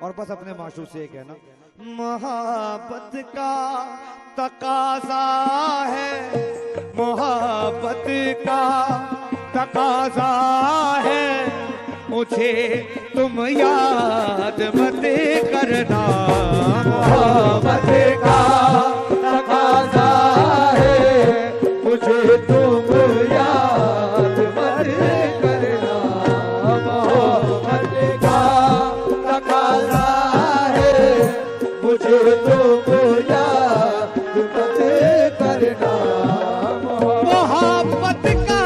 और बस अपने माशूक से कहना, मोहब्बत का तकाजा है, मोहब्बत का तकाजा है, मुझे तुम याद मत करना। मोहब्बत का तकाजा है, मुझे तुम याद मत करना। मोहब्बत का तकाजा है, मुझे तुम याद मत करना। मोहब्बत का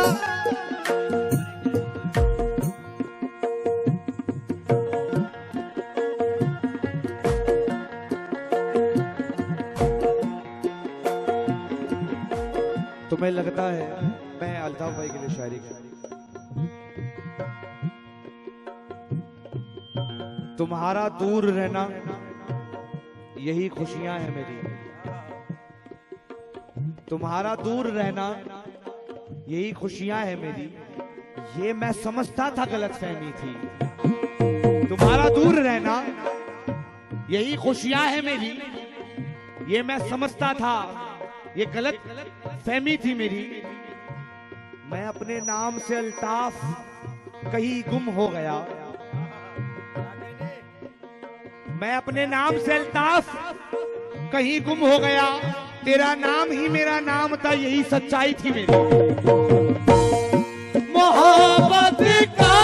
तुम्हें लगता है मैं अल्ताफ भाई के लिए शायरी कर, तुम्हारा दूर रहना यही खुशियां हैं मेरी, तुम्हारा दूर रहना यही खुशियां हैं मेरी, ये मैं समझता था गलतफहमी थी। तुम्हारा दूर रहना यही खुशियां हैं मेरी, ये मैं समझता था ये गलत फहमी थी मेरी। मैं अपने नाम से अल्ताफ कहीं गुम हो गया, मैं अपने नाम से अल्ताफ कहीं गुम हो गया, तेरा नाम ही मेरा नाम था, यही सच्चाई थी मेरी। मोहब्बत का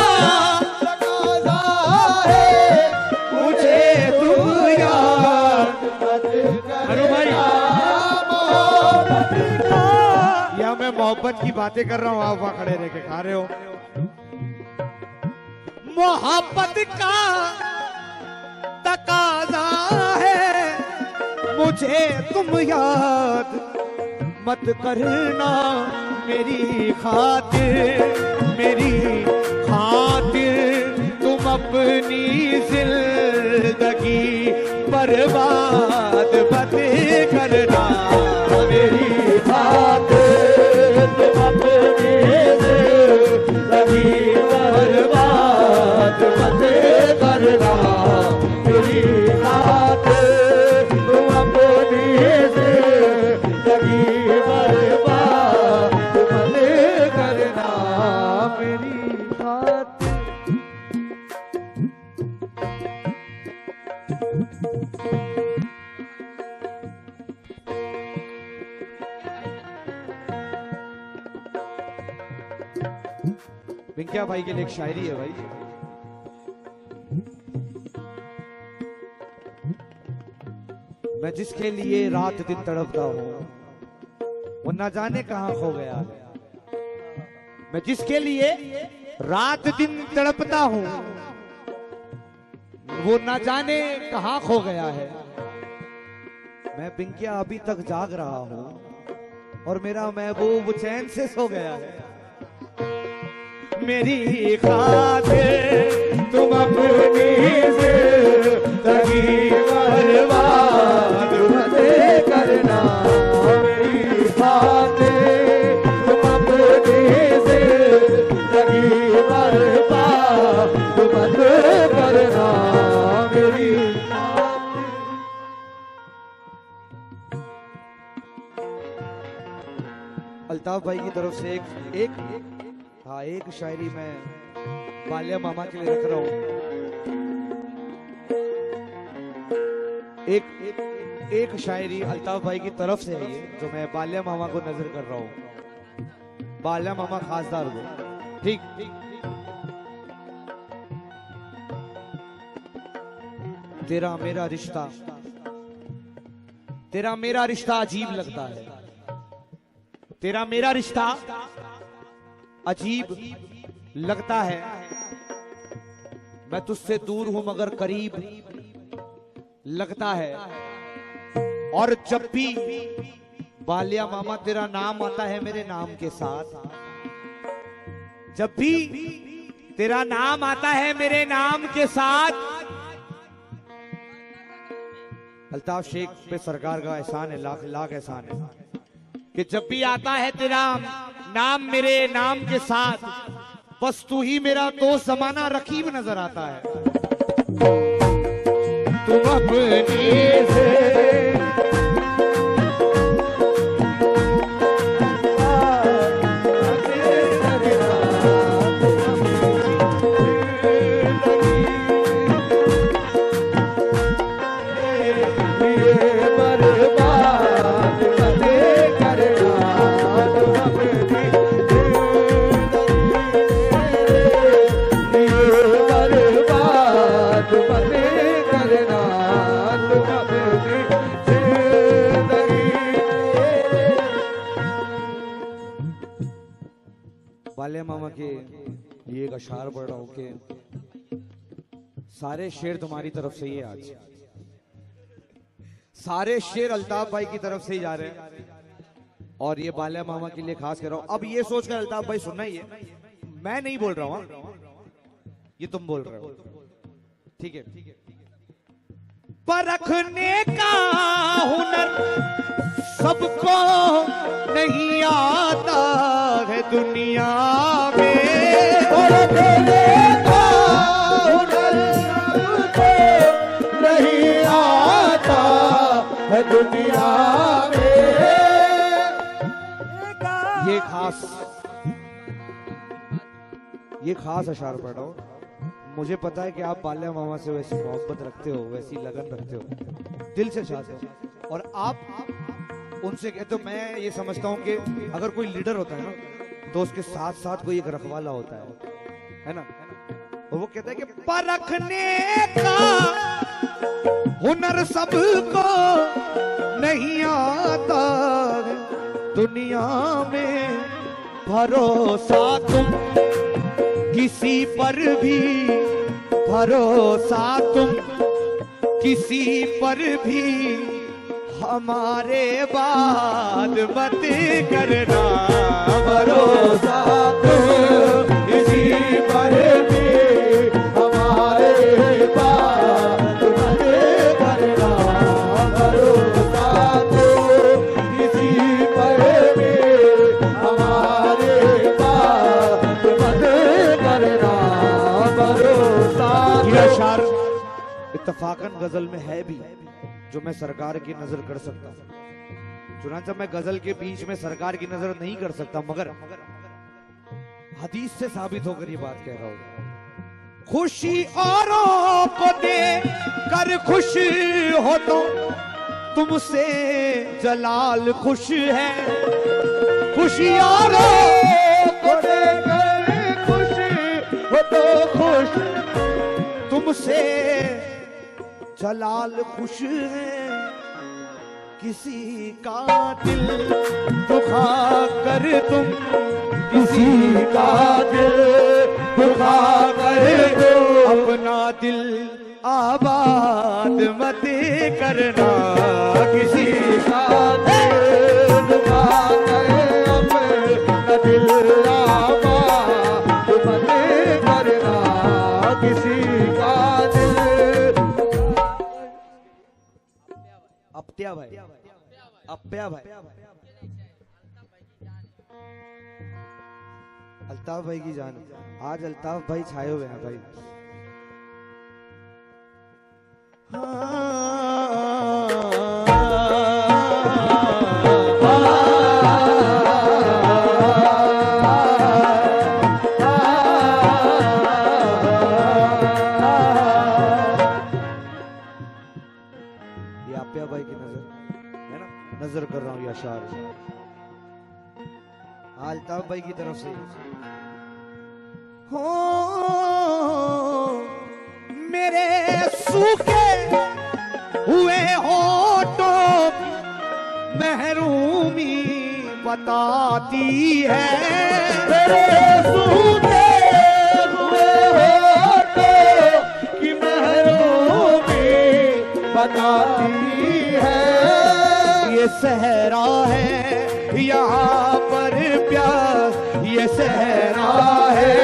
तकाजा है, मुझे तुम याद मत करना। या मैं मोहब्बत की बातें कर रहा हूँ, आप वहां खड़े रह के खा रहे हो। मोहब्बत का तकाजा है, मुझे तुम याद मत करना। मेरी खातिर, मेरी खातिर तुम अपनी जिंदगी बर्बाद मत करना। मेरी खातिर तुम अपनी जिंदगी बर्बाद मत करना। मेरी खातिर तुम अपनी जिंदगी बर्बाद मत करना। मेरी खातिर पिंकिया भाई के लिए एक शायरी है भाई। मैं जिसके लिए रात दिन तड़पता हूँ वो न जाने कहां खो गया है। मैं जिसके लिए रात दिन तड़पता हूँ वो न जाने कहां खो गया है। मैं पिंकिया अभी तक जाग रहा हूँ और मेरा महबूब चैन से सो गया है। मेरी खातिर तुम अपनी जिंदगी बर्बाद मत करना। मेरी खातिर तुम अपनी जिंदगी बर्बाद मत करना। मेरी अल्ताफ भाई की तरफ से एक शायरी मैं बालिया मामा के लिए रख रहा हूं। एक शायरी अल्ताफ भाई की तरफ से है ये, जो मैं बालिया मामा को नजर कर रहा हूं। बालिया मामा खासदार को, ठीक। तेरा मेरा रिश्ता, तेरा मेरा रिश्ता अजीब लगता है। तेरा मेरा रिश्ता अजीब लगता है। मैं तुझसे दूर हूं मगर करीब लगता है। और जब भी बालिया मामा तेरा नाम आता है मेरे नाम के साथ, जब भी तेरा नाम आता है मेरे नाम के साथ, अल्ताफ शेख पे सरकार का एहसान है, लाख लाख एहसान है कि जब भी आता है तेरा नाम मेरे नाम के साथ, बस तू ही मेरा दोस्त जमाना रकीब नजर आता है। अपनी से बाल्या मामा के ये एक अशार पढ़ रहा हूं कि सारे शेर तुम्हारी तरफ से ही है। आज सारे शेर अल्ताफ भाई की तरफ से ही जा रहे हैं और ये बाल्या मामा के लिए खास कर रहा हूं। अब ये सोचकर अल्ताफ भाई सुनना ही है, मैं नहीं बोल रहा हूं, ये तुम बोल रहे हो, ठीक है? परखने का हुनर सबको नहीं आता है दुनिया में, परखने का हुनर सबको नहीं आता है दुनिया में। ये खास अशार पढ़ रहा हूं। मुझे पता है कि आप बाल्या मामा से वैसी मोहब्बत रखते हो, वैसी लगन रखते हो, दिल से चाहते हो और आप उनसे कहते हो। मैं ये समझता हूँ कि अगर कोई लीडर होता है ना तो उसके साथ साथ कोई एक रखवाला होता है ना? और वो कहता है कि परखने का हुनर सबको नहीं आता दुनिया में, भरोसा तुम किसी पर भी, भरोसा तुम किसी पर भी हमारे बाद मत करना, भरोसा तुम किसी पर भी हमारे बाद मत करना, भरोसा तुम किसी पर भी हमारे बाद मत करना, भरोसा। ये अशार इत्तफाकन गजल में है भी जो मैं सरकार की नजर कर सकता हूं। चुनांचे मैं गजल के बीच में सरकार की नजर नहीं कर सकता, मगर हदीस से साबित होकर ये बात कह रहा हूं। खुशी औरों को दे कर खुश हो तो तुमसे जलाल खुश है, खुशी औरों को दे कर खुश हो तो खुश तुमसे जलाल खुश है, किसी का दिल दुखा कर तुम, किसी का दिल दुखा कर तुम अपना दिल आबाद मत करना, किसी का दिल दुखा कर अपना दिल आबाद मत करना, किसी का दिल। अप्या भाई, अप्या भाई, अल्ताफ भाई की जान। आज अल्ताफ भाई छाए हुए हैं भाई। ये अप्या भाई की नजर है ना, नजर कर रहा हूं ये अशार अल्ताफ भाई की तरफ से। हो मेरे सूखे हुए होठों महरूमी बताती है, मेरे सूखे हुए होठों की महरूमी बताती है। ये सहरा है यहाँ पर प्यास, ये सहरा है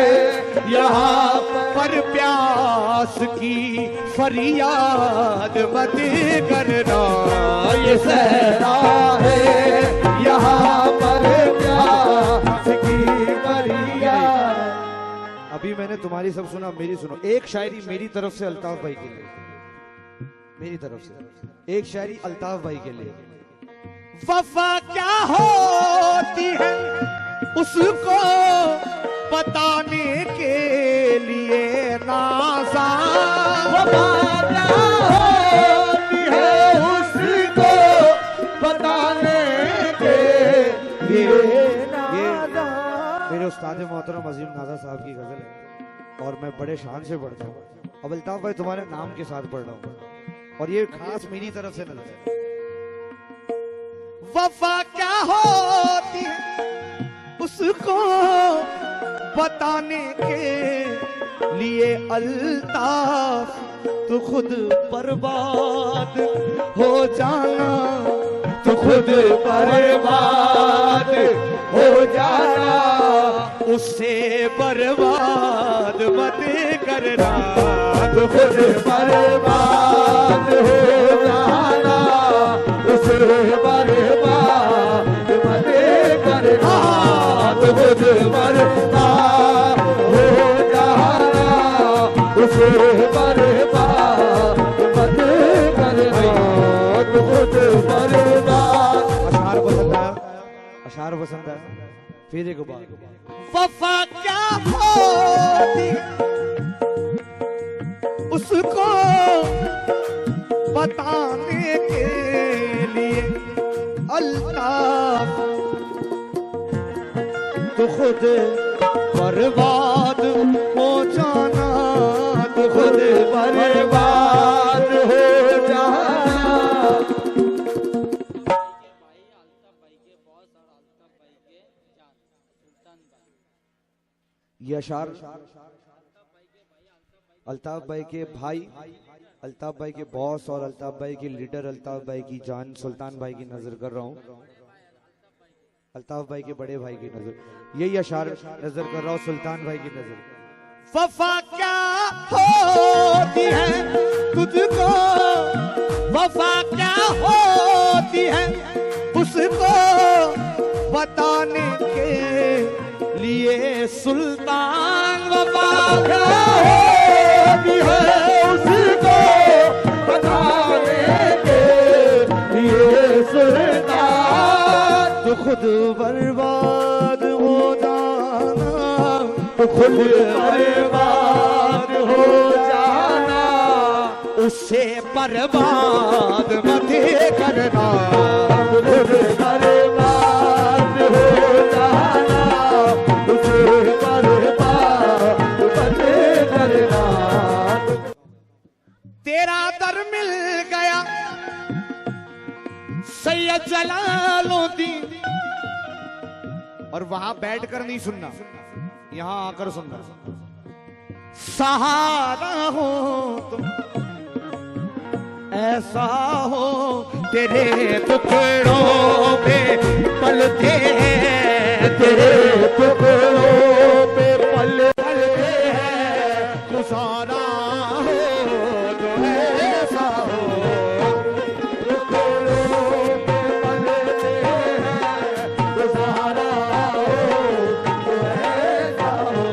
यहाँ पर प्यास की फरियाद मत करना, ये सहरा है यहाँ पर प्यास की फरियाद। अभी मैंने तुम्हारी सब सुना, मेरी सुनो। एक शायरी मेरी तरफ से अल्ताफ भाई के लिए। मेरी तरफ से एक शायरी अल्ताफ भाई के लिए। वफा क्या होती है उसको बताने के लिए नाज़ा, वफा क्या होती है उसको बताने के लिए नाज़ा। मेरे उस्ताद मोहतरम अजीम नाज़ा साहब की गजल है और मैं बड़े शान से पढ़ता हूँ। अब अल्ताफ भाई तुम्हारे नाम के साथ पढ़ रहा हूँ और ये खास मेरी तरफ से नजर है। वफा क्या होती है उसको बताने के लिए अल्ताफ तो खुद बर्बाद हो जाना, तो खुद बर्बाद हो जाना, उससे बर्बाद मत करना, तो खुद बर्बाद हो जाना, उससे बर्बाद मत करना, तो खुद बर्बाद हो जाना, उससे बर्बाद मत करना, तो खुद बर्बाद। अशार पसंद आया, अशार पसंद आया। फिर एक बार वफा क्या होती उसको बताने के लिए अल्ताफ तो खुद बर्बाद हो जाना, तो खुद बर्बाद हो जाना। ये अशार अल्ताफ भाई के भाई, अल्ताफ भाई के बॉस और अल्ताफ भाई के लीडर, अल्ताफ भाई की जान सुल्तान भाई की नजर कर रहा हूँ, अल्ताफ भाई के बड़े भाई की नजर, यही अशार नजर कर रहा हूँ सुल्तान भाई की नजर। वफा क्या होती है तुझको, वफा क्या होती है उसको बताने के लिए सुल्तान, वफा क्या होती है उसको बताने के लिए सुल्तान, तो खुद बर्बाद हो जाना, तो खुद बर्बाद हो जाना, उससे बर्बाद मत करना, खुद बर्बाद हो जाना, तेरा दर मिल गया सैयद जलालुद्दीन, और वहां बैठकर नहीं सुनना, यहां आकर सुनना। सहारा हो तुम ऐसा हो तेरे टुकड़ों पे पलते हैं, तेरे टुकड़ों पे पलते हैं, गुजारा हो तो ऐसा हो, टुकड़ों पे पलते हैं, गुजारा हो तो ऐसा हो,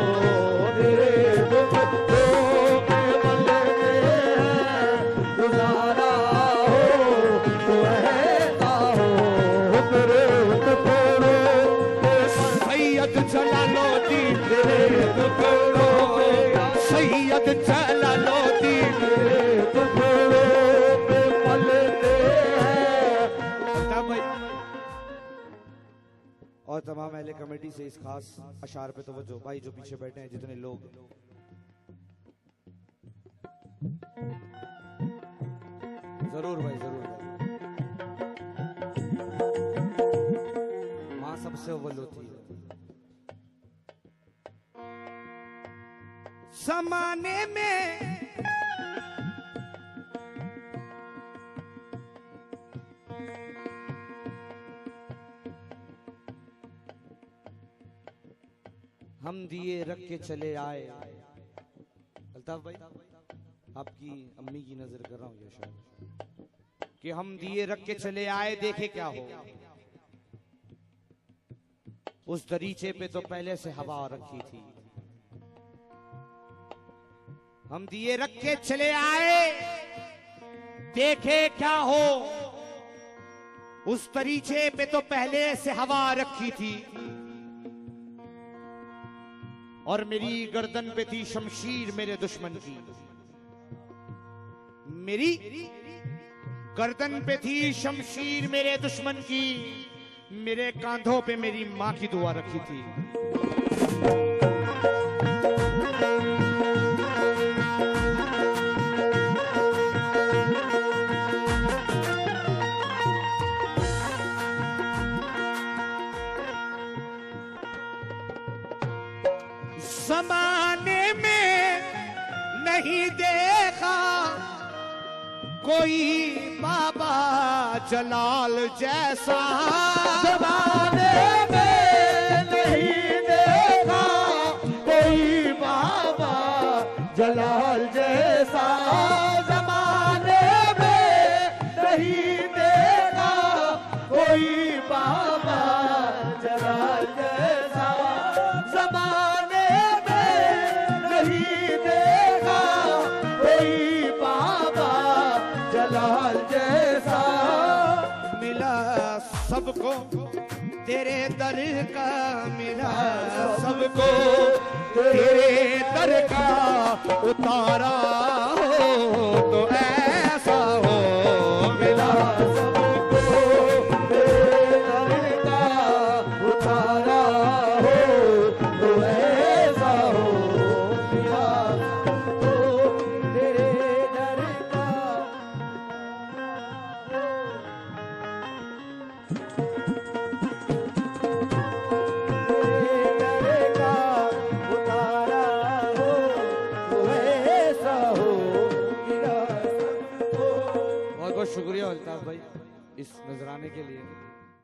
तेरे टुकड़ों पे पलते हैं, गुजारा हो तो ऐसा हो, तेरे टुकड़ों पे सैयद जलालुद्दीन, तेरे टुकड़ों पे सैयद जलालुद्दीन, तेरे टुकड़ों पे पलते हैं। और तमाम अहले कमेटी से इस खास अशार पे तवज्जो। भाई जो पीछे बैठे हैं जितने लोग, जरूर भाई जरूर भाई, माँ सबसे अव्वल होती है। जमाने में हम दिए रख के चले आए, अल्ताफ भाई आपकी अम्मी की नजर कर रहा हूँ ये शायद, कि हम दिए रख के चले आए देखे क्या हो, उस दरीचे पे तो पहले से हवा रखी थी। हम दिए रख के चले आए देखे क्या हो उस तरीके पे तो पहले से हवा रखी थी, और मेरी गर्दन पे थी शमशीर मेरे दुश्मन की। मेरी गर्दन पे थी शमशीर मेरे दुश्मन की, मेरे कांधों पे मेरी मां की दुआ रखी थी। ज़माने में नहीं देखा कोई बाबा जलाल जैसा, ज़माने में नहीं देखा कोई बाबा जलाल जैसा। ज़माने में नहीं देखा कोई बाबा जलाल जैसा। ज़माने में नहीं देखा कोई बाबा जलाल जैसा। मिला सबको तेरे दर का, मिला सबको तेरे दर का, उतारा हो तो ऐसा हो। मिला सबको तेरे दर का, उतारा हो तो ऐसा हो। मिला सबको तेरे दर का। बहुत बहुत शुक्रिया अल्ताफ भाई इस नजराने के लिए।